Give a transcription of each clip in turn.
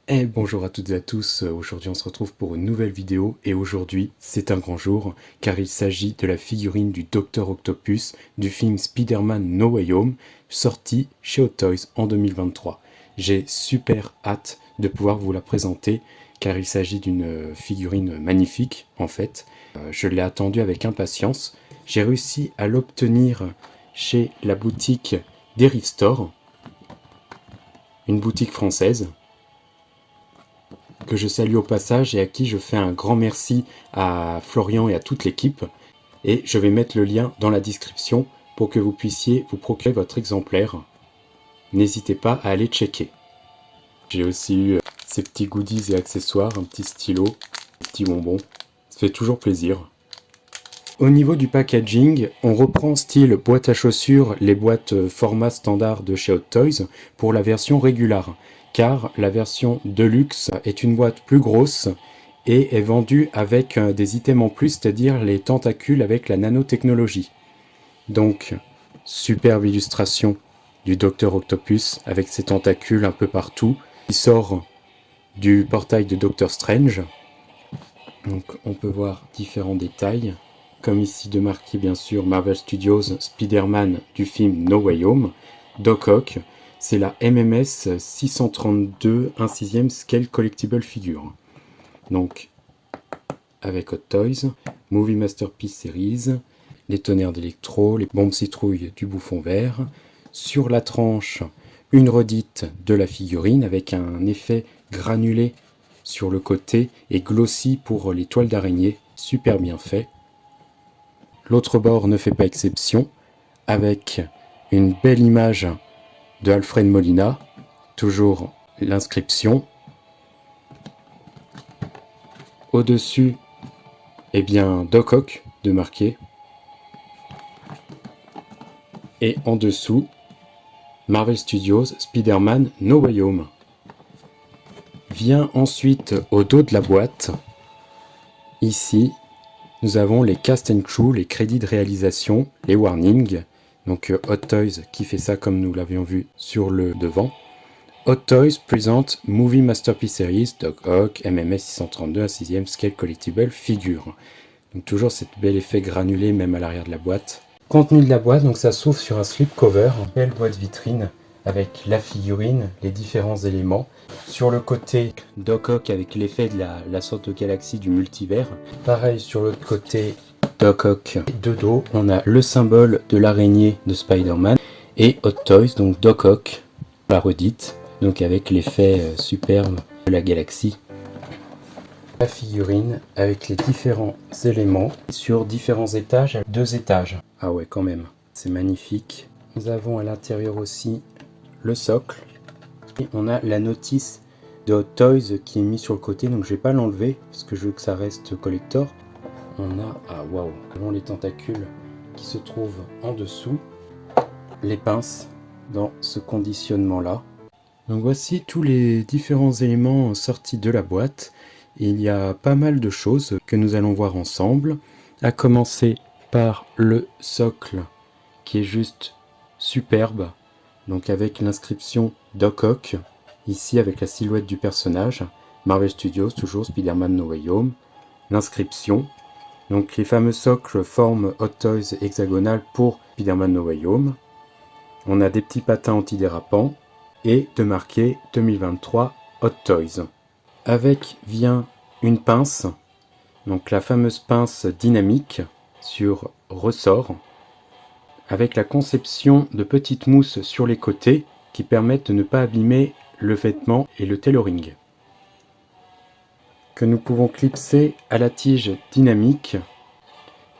Et bonjour à toutes et à tous, aujourd'hui on se retrouve pour une nouvelle vidéo et aujourd'hui c'est un grand jour car il s'agit de la figurine du Dr Octopus du film Spider-Man No Way Home sorti chez Hot Toys en 2023. J'ai super hâte de pouvoir vous la présenter car il s'agit d'une figurine magnifique en fait. Je l'ai attendue avec impatience. J'ai réussi à l'obtenir chez la boutique Derive Store, une boutique française que je salue au passage et à qui je fais un grand merci à Florian et à toute l'équipe. Et je vais mettre le lien dans la description pour que vous puissiez vous procurer votre exemplaire. N'hésitez pas à aller checker. J'ai aussi eu ces petits goodies et accessoires, un petit stylo, des petits bonbons. Ça fait toujours plaisir. Au niveau du packaging, on reprend style boîte à chaussures les boîtes format standard de chez Hot Toys pour la version régulière, car la version Deluxe est une boîte plus grosse et est vendue avec des items en plus, c'est-à-dire les tentacules avec la nanotechnologie. Donc, superbe illustration du Dr Octopus avec ses tentacules un peu partout, qui sort du portail de Doctor Strange. Donc on peut voir différents détails, comme ici de marquer bien sûr Marvel Studios Spider-Man du film No Way Home. Doc Ock, c'est la MMS 632 1/6 scale collectible figure. Donc avec Hot Toys, Movie Masterpiece Series, les tonnerres d'électro, les bombes citrouilles du bouffon vert. Sur la tranche, une redite de la figurine avec un effet granulé sur le côté et glossy pour les toiles d'araignée, super bien fait. L'autre bord ne fait pas exception, avec une belle image de Alfred Molina, toujours l'inscription. Au-dessus, eh bien, Doc Ock de marquer. Et en dessous, Marvel Studios Spider-Man No Way Home. Vient ensuite au dos de la boîte, ici, nous avons les cast and crew, les crédits de réalisation, les warnings. Donc Hot Toys qui fait ça comme nous l'avions vu sur le devant. Hot Toys présente Movie Masterpiece Series, Doc Ock, MMS 632, un 6e scale collectible figure. Donc toujours cet bel effet granulé même à l'arrière de la boîte. Contenu de la boîte, donc ça s'ouvre sur un slipcover, une belle boîte vitrine avec la figurine, les différents éléments. Sur le côté, Doc Ock avec l'effet de la sorte de galaxie du multivers. Pareil sur l'autre côté, Doc Ock. De dos, on a le symbole de l'araignée de Spider-Man et Hot Toys, donc Doc Ock, la redite, donc avec l'effet superbe de la galaxie. La figurine avec les différents éléments sur différents étages, 2 étages. Ah ouais, quand même, c'est magnifique. Nous avons à l'intérieur aussi le socle. Et on a la notice de Hot Toys qui est mise sur le côté, donc je vais pas l'enlever parce que je veux que ça reste collector. On a, ah waouh, les tentacules qui se trouvent en dessous, les pinces dans ce conditionnement là. Donc voici tous les différents éléments sortis de la boîte. Il y a pas mal de choses que nous allons voir ensemble, à commencer par le socle qui est juste superbe, donc avec l'inscription Doc Ock, ici avec la silhouette du personnage, Marvel Studios, toujours Spider-Man No Way Home, l'inscription, donc les fameux socles forment Hot Toys hexagonal pour Spider-Man No Way Home, on a des petits patins antidérapants, et de marquer 2023 Hot Toys. Avec vient une pince, donc la fameuse pince dynamique sur ressort, avec la conception de petites mousses sur les côtés qui permettent de ne pas abîmer le vêtement et le tailoring. Que nous pouvons clipser à la tige dynamique.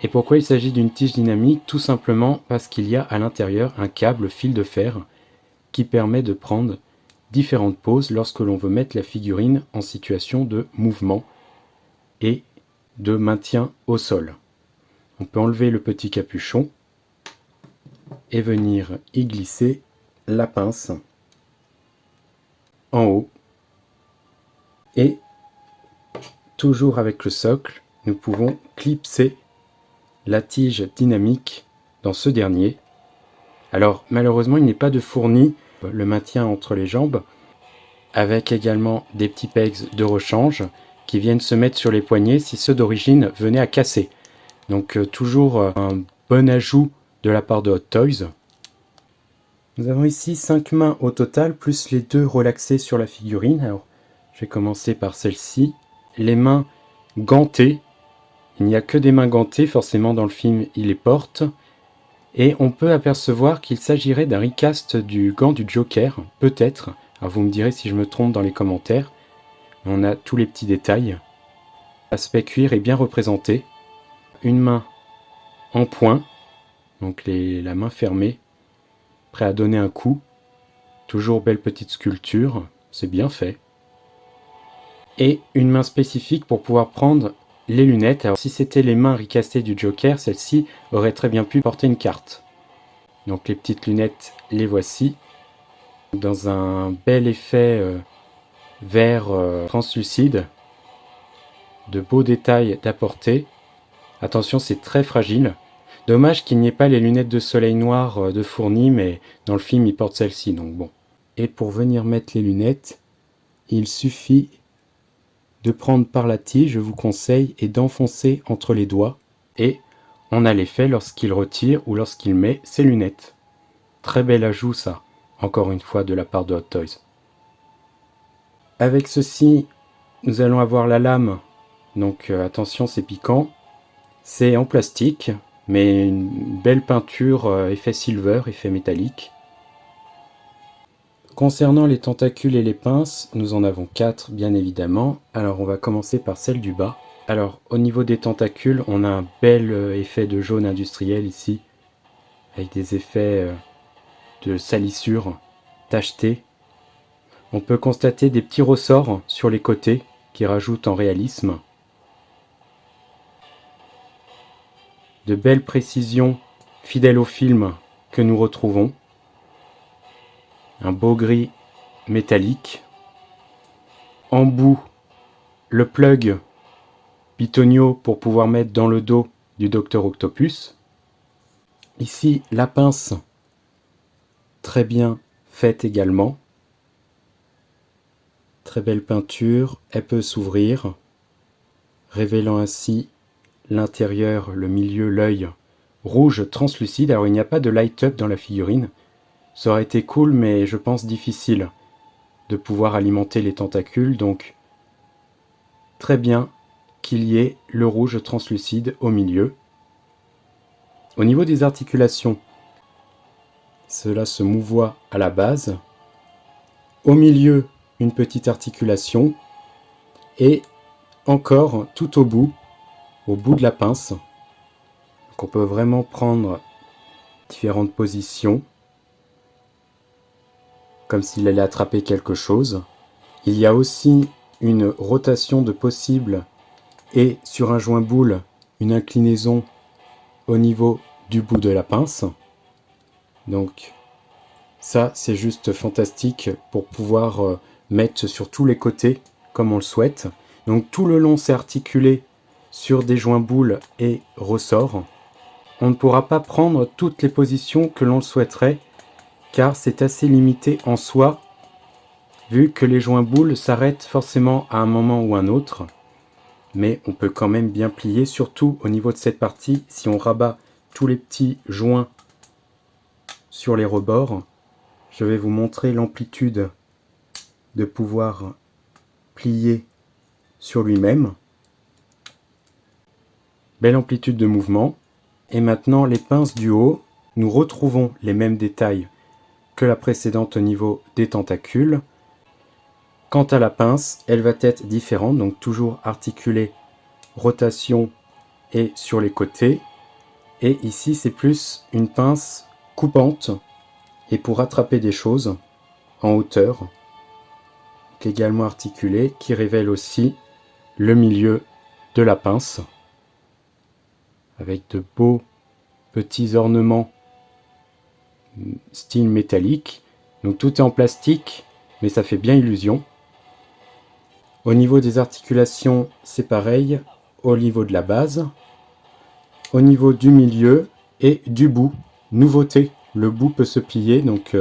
Et pourquoi il s'agit d'une tige dynamique? Tout simplement parce qu'il y a à l'intérieur un câble fil de fer qui permet de prendre différentes poses lorsque l'on veut mettre la figurine en situation de mouvement et de maintien au sol. On peut enlever le petit capuchon et venir y glisser la pince en haut. Et toujours avec le socle, nous pouvons clipser la tige dynamique dans ce dernier. Alors malheureusement il n'est pas de fourni le maintien entre les jambes. avec également des petits pegs de rechange qui viennent se mettre sur les poignets si ceux d'origine venaient à casser. Donc toujours un bon ajout de la part de Hot Toys. Nous avons ici 5 mains au total, plus les 2 relaxées sur la figurine. Alors, je vais commencer par celle-ci. Les mains gantées. Il n'y a que des mains gantées, forcément dans le film il les porte. Et on peut apercevoir qu'il s'agirait d'un recast du gant du Joker, peut-être. Alors vous me direz si je me trompe dans les commentaires. On a tous les petits détails. L'aspect cuir est bien représenté. Une main en poing, donc la main fermée, prêt à donner un coup. Toujours belle petite sculpture, c'est bien fait. Et une main spécifique pour pouvoir prendre les lunettes. Alors si c'était les mains recastées du Joker, celle-ci aurait très bien pu porter une carte. Donc les petites lunettes, les voici. Dans un bel effet vert translucide. De beaux détails d'apporter. Attention, c'est très fragile. Dommage qu'il n'y ait pas les lunettes de soleil noir de Fourni, mais dans le film, il porte celle-ci, donc bon. Et pour venir mettre les lunettes, il suffit de prendre par la tige, je vous conseille, et d'enfoncer entre les doigts. Et on a l'effet lorsqu'il retire ou lorsqu'il met ses lunettes. Très bel ajout ça, encore une fois de la part de Hot Toys. Avec ceci, nous allons avoir la lame. Donc attention, c'est piquant. C'est en plastique, mais une belle peinture effet silver, effet métallique. Concernant les tentacules et les pinces, nous en avons 4 bien évidemment. Alors on va commencer par celle du bas. Alors au niveau des tentacules, on a un bel effet de jaune industriel ici, avec des effets de salissure tachetés. On peut constater des petits ressorts sur les côtés qui rajoutent en réalisme. De belles précisions fidèles au film que nous retrouvons. Un beau gris métallique. En bout, le plug Pitonio pour pouvoir mettre dans le dos du Docteur Octopus. Ici, la pince, très bien faite également. Très belle peinture, elle peut s'ouvrir, révélant ainsi l'intérieur, le milieu, l'œil rouge translucide. Alors il n'y a pas de light-up dans la figurine. Ça aurait été cool, mais je pense difficile de pouvoir alimenter les tentacules. Donc très bien qu'il y ait le rouge translucide au milieu. Au niveau des articulations, cela se mouvoie à la base. Au milieu, une petite articulation. Et encore tout au bout de la pince. Donc on peut vraiment prendre différentes positions, comme s'il allait attraper quelque chose. Il y a aussi une rotation de possible et sur un joint boule, une inclinaison au niveau du bout de la pince. Donc ça, c'est juste fantastique pour pouvoir mettre sur tous les côtés comme on le souhaite. Donc tout le long, c'est articulé sur des joints boules et ressorts. On ne pourra pas prendre toutes les positions que l'on le souhaiterait, car c'est assez limité en soi, vu que les joints boules s'arrêtent forcément à un moment ou un autre. Mais on peut quand même bien plier, surtout au niveau de cette partie, si on rabat tous les petits joints sur les rebords. Je vais vous montrer l'amplitude de pouvoir plier sur lui-même. Belle amplitude de mouvement. Et maintenant, les pinces du haut, nous retrouvons les mêmes détails que la précédente au niveau des tentacules. Quant à la pince, elle va être différente, donc toujours articulée, rotation et sur les côtés. Et ici, c'est plus une pince coupante et pour attraper des choses en hauteur, également articulée, qui révèle aussi le milieu de la pince, avec de beaux petits ornements style métallique. Donc tout est en plastique, mais ça fait bien illusion. Au niveau des articulations, c'est pareil, au niveau de la base, au niveau du milieu et du bout. Nouveauté, le bout peut se plier, donc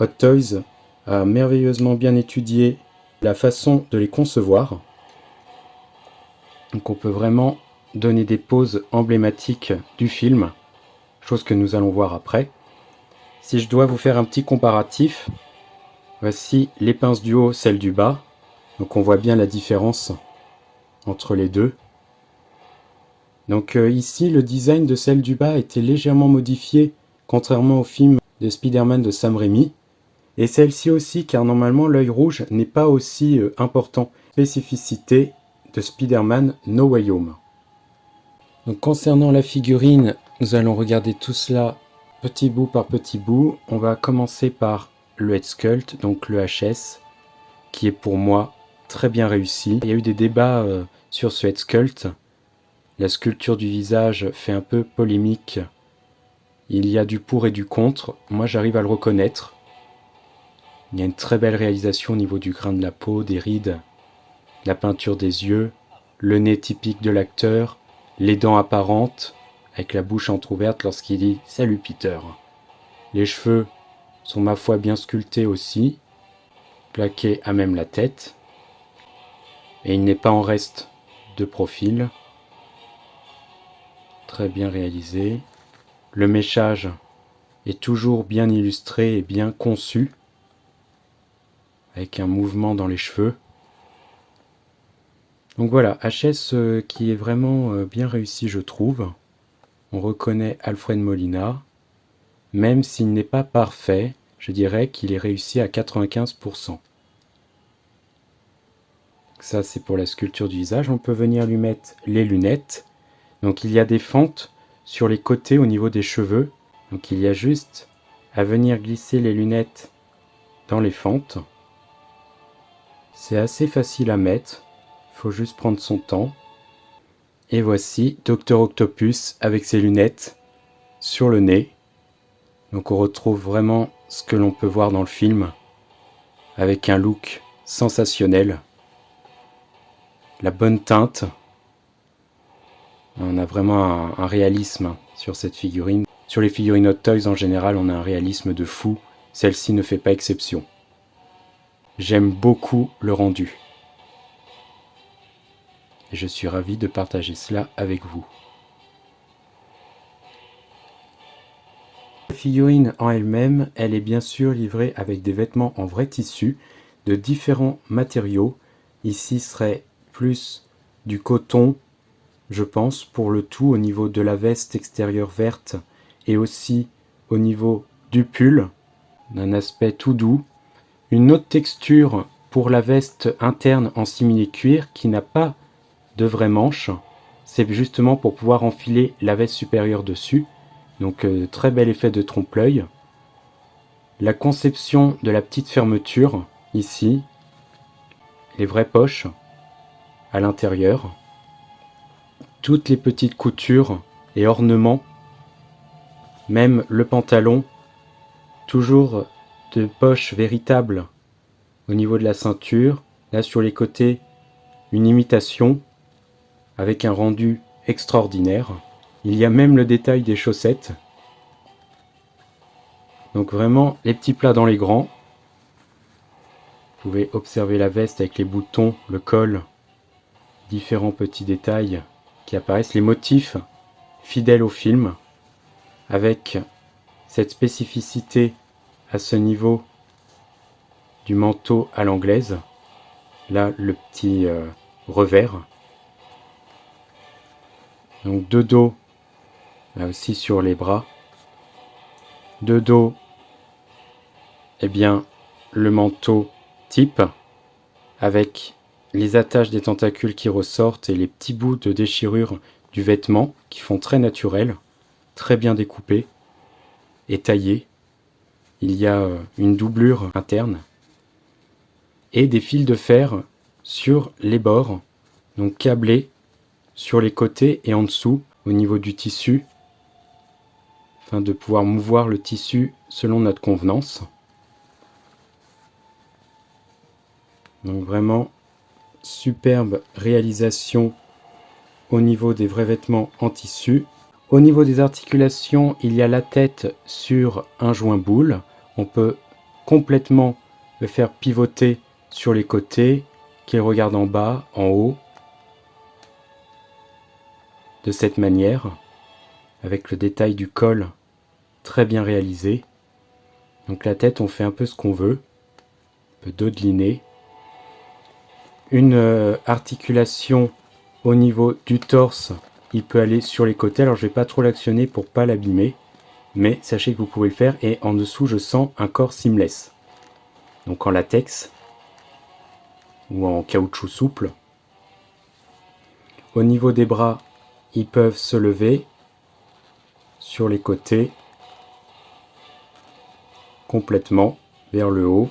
Hot Toys a merveilleusement bien étudié la façon de les concevoir. Donc on peut vraiment donner des poses emblématiques du film, chose que nous allons voir après. Si je dois vous faire un petit comparatif, voici les pinces du haut, celles du bas. Donc on voit bien la différence entre les deux. Donc ici, le design de celle du bas a été légèrement modifié, contrairement au film de Spider-Man de Sam Raimi. Et celle-ci aussi, car normalement l'œil rouge n'est pas aussi important. Spécificité de Spider-Man No Way Home. Donc concernant la figurine, nous allons regarder tout cela petit bout par petit bout. On va commencer par le Head Sculpt, donc le HS, qui est pour moi très bien réussi. Il y a eu des débats sur ce Head Sculpt. La sculpture du visage fait un peu polémique. Il y a du pour et du contre. Moi j'arrive à le reconnaître. Il y a une très belle réalisation au niveau du grain de la peau, des rides, la peinture des yeux, le nez typique de l'acteur, les dents apparentes, avec la bouche entrouverte lorsqu'il dit « Salut Peter ». Les cheveux sont ma foi bien sculptés aussi, plaqués à même la tête, et il n'est pas en reste de profil. Très bien réalisé. Le méchage est toujours bien illustré et bien conçu, avec un mouvement dans les cheveux. Donc voilà, HS qui est vraiment bien réussi je trouve. On reconnaît Alfred Molina, même s'il n'est pas parfait, je dirais qu'il est réussi à 95%. Ça c'est pour la sculpture du visage, on peut venir lui mettre les lunettes. Donc il y a des fentes sur les côtés au niveau des cheveux, donc il y a juste à venir glisser les lunettes dans les fentes. C'est assez facile à mettre, il faut juste prendre son temps. Et voici Dr Octopus avec ses lunettes sur le nez. Donc on retrouve vraiment ce que l'on peut voir dans le film, avec un look sensationnel. La bonne teinte. On a vraiment un réalisme sur cette figurine. Sur les figurines Hot Toys en général, on a un réalisme de fou. Celle-ci ne fait pas exception. J'aime beaucoup le rendu. Et je suis ravi de partager cela avec vous. La figurine en elle-même, elle est bien sûr livrée avec des vêtements en vrai tissu de différents matériaux. Ici serait plus du coton, je pense, pour le tout au niveau de la veste extérieure verte et aussi au niveau du pull, d'un aspect tout doux. Une autre texture pour la veste interne en simili-cuir qui n'a pas de vraies manches. C'est justement pour pouvoir enfiler la veste supérieure dessus. Donc très bel effet de trompe-l'œil. La conception de la petite fermeture ici. Les vraies poches à l'intérieur. Toutes les petites coutures et ornements. Même le pantalon. Toujours de poches véritables au niveau de la ceinture. Là sur les côtés, une imitation avec un rendu extraordinaire. Il y a même le détail des chaussettes. Donc vraiment les petits plats dans les grands. Vous pouvez observer la veste avec les boutons, le col, différents petits détails qui apparaissent. Les motifs fidèles au film avec cette spécificité à ce niveau du manteau à l'anglaise. Là le petit revers. Donc de dos, là aussi sur les bras. De dos, eh bien, le manteau type, avec les attaches des tentacules qui ressortent et les petits bouts de déchirure du vêtement qui font très naturel, très bien découpés et taillés. Il y a une doublure interne et des fils de fer sur les bords, donc câblés sur les côtés et en dessous au niveau du tissu, afin de pouvoir mouvoir le tissu selon notre convenance. Donc vraiment superbe réalisation au niveau des vrais vêtements en tissu. Au niveau des articulations, il y a la tête sur un joint boule. On peut complètement le faire pivoter sur les côtés, qu'il regarde en bas, en haut, de cette manière, avec le détail du col très bien réalisé. Donc la tête, on fait un peu ce qu'on veut, un peu dodeliner. Une articulation au niveau du torse, il peut aller sur les côtés. Alors je vais pas trop l'actionner pour pas l'abîmer, mais sachez que vous pouvez le faire. Et en dessous, je sens un corps seamless, donc en latex ou en caoutchouc souple. Au niveau des bras, ils peuvent se lever sur les côtés complètement vers le haut,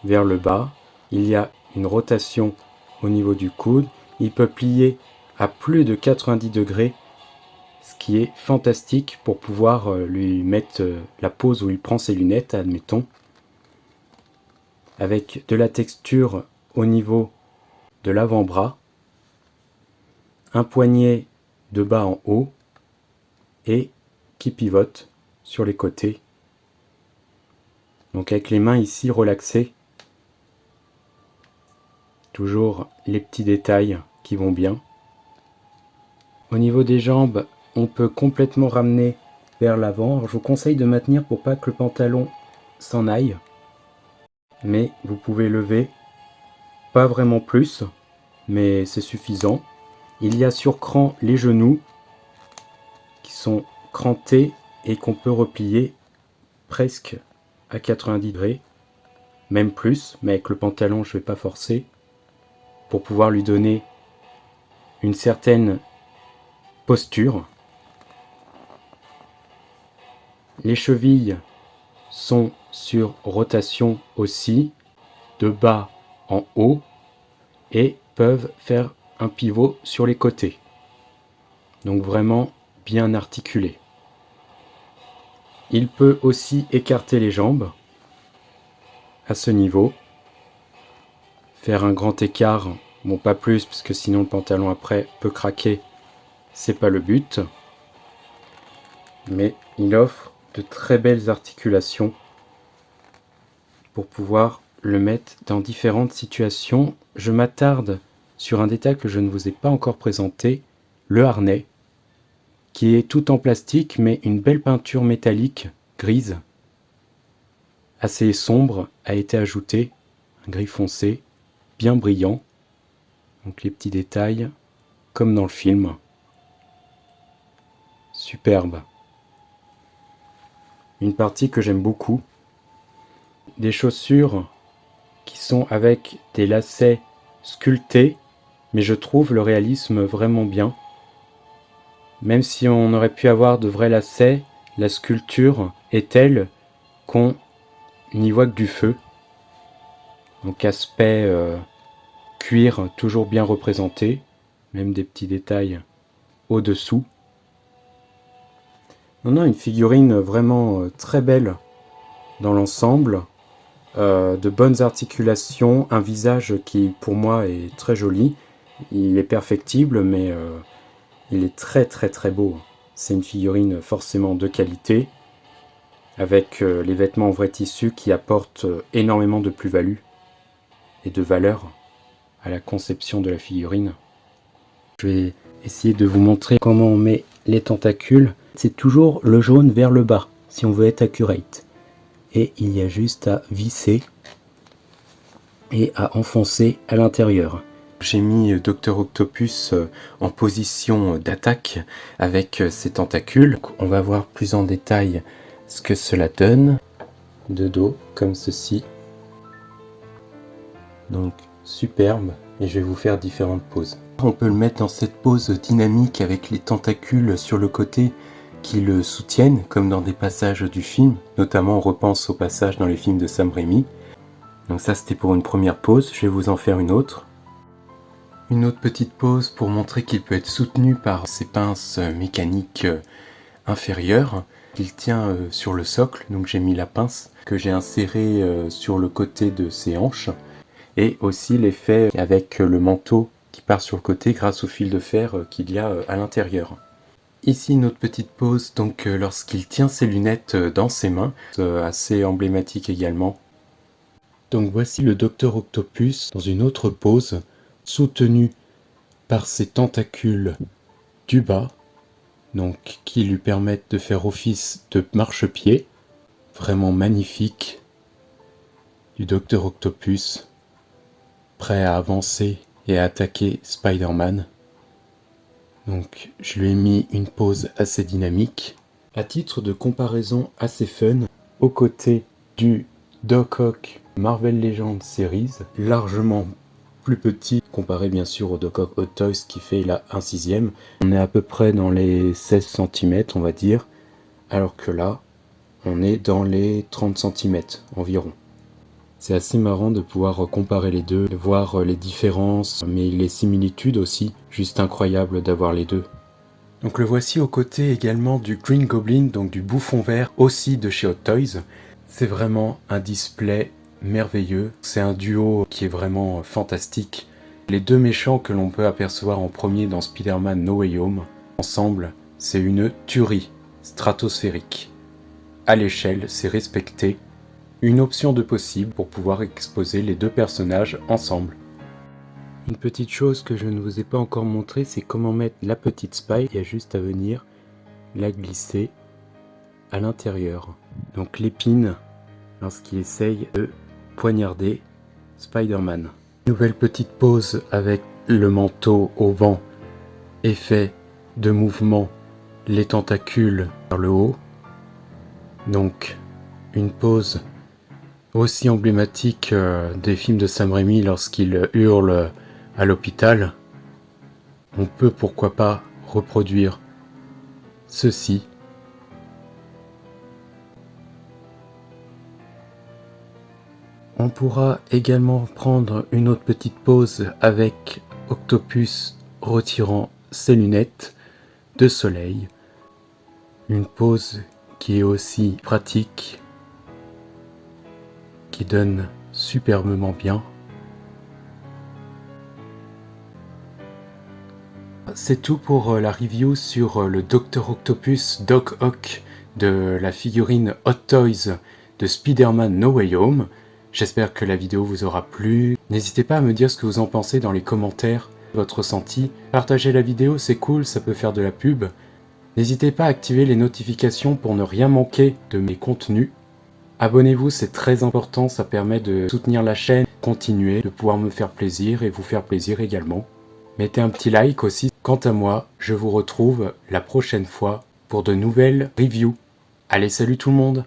vers le bas. Il y a une rotation au niveau du coude. Il peut plier à plus de 90 degrés, ce qui est fantastique pour pouvoir lui mettre la pose où il prend ses lunettes, admettons, avec de la texture au niveau de l'avant-bras, un poignet de bas en haut et qui pivote sur les côtés. Donc avec les mains ici relaxées, toujours les petits détails qui vont bien. Au niveau des jambes, on peut complètement ramener vers l'avant. Je vous conseille de maintenir pour pas que le pantalon s'en aille, mais vous pouvez lever, pas vraiment plus, mais c'est suffisant. Il y a sur cran les genoux qui sont crantés et qu'on peut replier presque à 90 degrés, même plus, mais avec le pantalon je ne vais pas forcer, pour pouvoir lui donner une certaine posture. Les chevilles sont sur rotation aussi, de bas en haut, et peuvent faire un pivot sur les côtés. Donc vraiment bien articulé. Il peut aussi écarter les jambes à ce niveau, faire un grand écart, bon pas plus parce que sinon le pantalon après peut craquer, c'est pas le but, mais il offre de très belles articulations pour pouvoir le mettre dans différentes situations. Je m'attarde sur un détail que je ne vous ai pas encore présenté, le harnais, qui est tout en plastique mais une belle peinture métallique grise assez sombre a été ajoutée, un gris foncé bien brillant, donc les petits détails comme dans le film, superbe. Une partie que j'aime beaucoup, des chaussures qui sont avec des lacets sculptés, mais je trouve le réalisme vraiment bien. Même si on aurait pu avoir de vrais lacets, la sculpture est telle qu'on n'y voit que du feu. Donc aspect cuir toujours bien représenté, même des petits détails au-dessous. On a une figurine vraiment très belle dans l'ensemble, de bonnes articulations, un visage qui pour moi est très joli. Il est perfectible mais il est très très très beau. C'est une figurine forcément de qualité, avec les vêtements en vrai tissu qui apportent énormément de plus-value et de valeur à la conception de la figurine. Je vais essayer de vous montrer comment on met les tentacules. C'est toujours le jaune vers le bas, si on veut être accurate. Et il y a juste à visser et à enfoncer à l'intérieur. J'ai mis Dr Octopus en position d'attaque avec ses tentacules. On va voir plus en détail ce que cela donne. De dos, comme ceci. Donc superbe, et je vais vous faire différentes poses. On peut le mettre dans cette pose dynamique avec les tentacules sur le côté qui le soutiennent, comme dans des passages du film. Notamment on repense au passage dans les films de Sam Raimi. Donc ça c'était pour une première pose, je vais vous en faire une autre. Une autre petite pose pour montrer qu'il peut être soutenu par ses pinces mécaniques inférieures. Il tient sur le socle, donc j'ai mis la pince que j'ai insérée sur le côté de ses hanches. Et aussi l'effet avec le manteau qui part sur le côté grâce au fil de fer qu'il y a à l'intérieur. Ici une autre petite pose, donc lorsqu'il tient ses lunettes dans ses mains, assez emblématique également. Donc voici le Docteur Octopus dans une autre pose, soutenu par ses tentacules du bas, donc qui lui permettent de faire office de marchepied. Vraiment magnifique du Docteur Octopus, prêt à avancer et à attaquer Spider-Man. Donc je lui ai mis une pose assez dynamique. À titre de comparaison assez fun, aux côtés du Doc Ock Marvel Legends Series, largement plus petit comparé bien sûr au Doc Ock Hot Toys qui fait là 1/6. On est à peu près dans les 16 cm on va dire, alors que là on est dans les 30 cm environ. C'est assez marrant de pouvoir comparer les deux, de voir les différences, mais les similitudes aussi, juste incroyable d'avoir les deux. Donc le voici aux côtés également du Green Goblin, donc du bouffon vert, aussi de chez Hot Toys. C'est vraiment un display merveilleux, c'est un duo qui est vraiment fantastique. Les deux méchants que l'on peut apercevoir en premier dans Spider-Man No Way Home, ensemble, c'est une tuerie stratosphérique. À l'échelle, c'est respecté. Une option de possible pour pouvoir exposer les deux personnages ensemble. Une petite chose que je ne vous ai pas encore montré, c'est comment mettre la petite Spy. Il y a juste à venir la glisser à l'intérieur. Donc l'épine lorsqu'il essaye de poignarder Spider-Man. Nouvelle petite pose avec le manteau au vent, effet de mouvement, les tentacules vers le haut. Donc une pose aussi emblématique des films de Sam Raimi lorsqu'il hurle à l'hôpital. On peut pourquoi pas reproduire ceci. On pourra également prendre une autre petite pose avec Octopus retirant ses lunettes de soleil. Une pose qui est aussi pratique, qui donne superbement bien. C'est tout pour la review sur le Dr Octopus Doc Ock de la figurine Hot Toys de Spider-Man No Way Home. J'espère que la vidéo vous aura plu. N'hésitez pas à me dire ce que vous en pensez dans les commentaires, votre ressenti. Partagez la vidéo, c'est cool, ça peut faire de la pub. N'hésitez pas à activer les notifications pour ne rien manquer de mes contenus. Abonnez-vous, c'est très important, ça permet de soutenir la chaîne, continuer, de pouvoir me faire plaisir et vous faire plaisir également. Mettez un petit like aussi. Quant à moi, je vous retrouve la prochaine fois pour de nouvelles reviews. Allez, salut tout le monde!